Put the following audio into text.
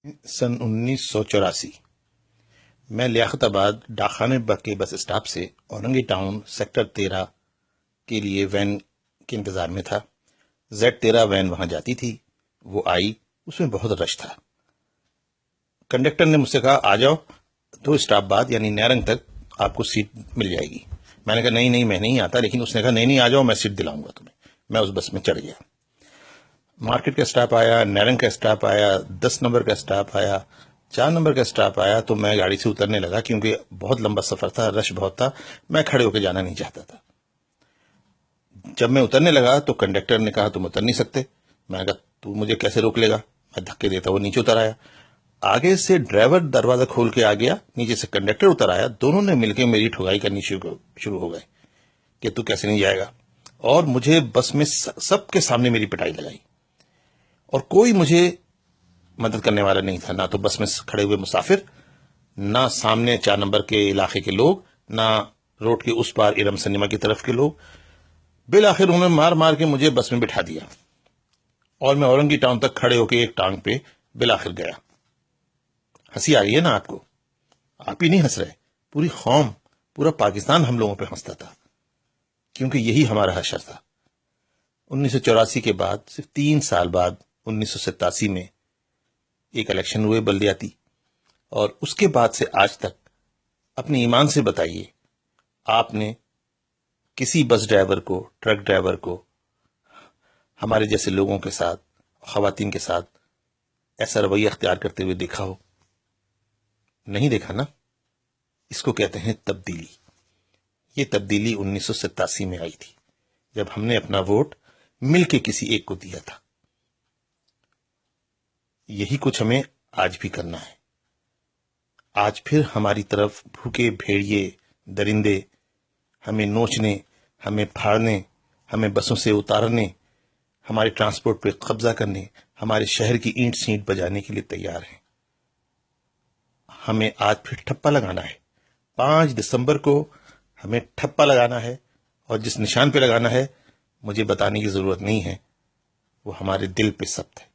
सन 1984 मैं लियाकताबाद डाकखाने के बस स्टॉप से औरंगी टाउन सेक्टर 13 के लिए वैन के इंतजार में था। Z13 वैन वहां जाती थी। वो आई, उसमें बहुत रश था। कंडक्टर ने मुझसे कहा, आ जाओ, 2 स्टॉप बाद यानी नैरंग तक आपको सीट मिल जाएगी। मैंने कहा नहीं मैं नहीं आता, लेकिन उसने कहा नहीं आ जाओ, मैं सीट दिलाऊंगा तुम्हें। मैं उस बस में चढ़ गया। मार्केट का स्टॉप आया, नैरंग का स्टॉप आया, 10 नंबर का स्टॉप आया, 4 नंबर का स्टॉप आया। तो मैं गाड़ी से उतरने लगा, क्योंकि बहुत लंबा सफर था, रश बहुत था, मैं खड़े होकर जाना नहीं चाहता था। जब मैं उतरने लगा तो कंडक्टर ने कहा, तुम उतर नहीं सकते। मैंने कहा, तू मुझे कैसे रोक लेगा? मैं धक्के देता वो नीचे उतर आया। आगे से ड्राइवर दरवाजा खोल के आ गया, नीचे से कंडक्टर उतर आया। दोनों ने मिलकर मेरी ठुगाई करनी शुरू हो गए कि तू कैसे नहीं जाएगा। और मुझे बस में सबके सामने मेरी पिटाई लगाई, और कोई मुझे मदद करने वाला नहीं था। ना तो बस में खड़े हुए मुसाफिर, ना सामने 4 नंबर के इलाके के लोग, ना रोड के उस पार इरम सिनेमा की तरफ के लोग। बिल आखिर उन्होंने मार मार के मुझे बस में बिठा दिया, और मैं औरंगी टाउन तक खड़े होकर एक टांग पे बिल आखिर गया। हंसी आ रही है ना आपको? आप ही नहीं हंस रहे, पूरी कौम, पूरा पाकिस्तान हम लोगों पे हंसता था, क्योंकि यही हमारा हशर था। 1984 के बाद सिर्फ 3 साल बाद 1987 में एक इलेक्शन हुए बल्दियाती, और उसके बाद से आज तक अपने ईमान से बताइए, आपने किसी बस ड्राइवर को, ट्रक ड्राइवर को, हमारे जैसे लोगों के साथ, खवातीन के साथ ऐसा रवैया अख्तियार करते हुए देखा हो? नहीं देखा ना। इसको कहते हैं तब्दीली। ये तब्दीली 1987 में आई थी, जब हमने अपना वोट मिलके किसी एक को दिया था। यही कुछ हमें आज भी करना है। आज फिर हमारी तरफ भूखे भेड़िए, दरिंदे हमें नोचने, हमें फाड़ने, हमें बसों से उतारने, हमारे ट्रांसपोर्ट पे कब्जा करने, हमारे शहर की ईंट सींट बजाने के लिए तैयार हैं। हमें आज फिर ठप्पा लगाना है। 5 दिसंबर को हमें ठप्पा लगाना है, और जिस निशान पे लगाना है मुझे बताने की जरूरत नहीं है, वो हमारे दिल पे सख्त है।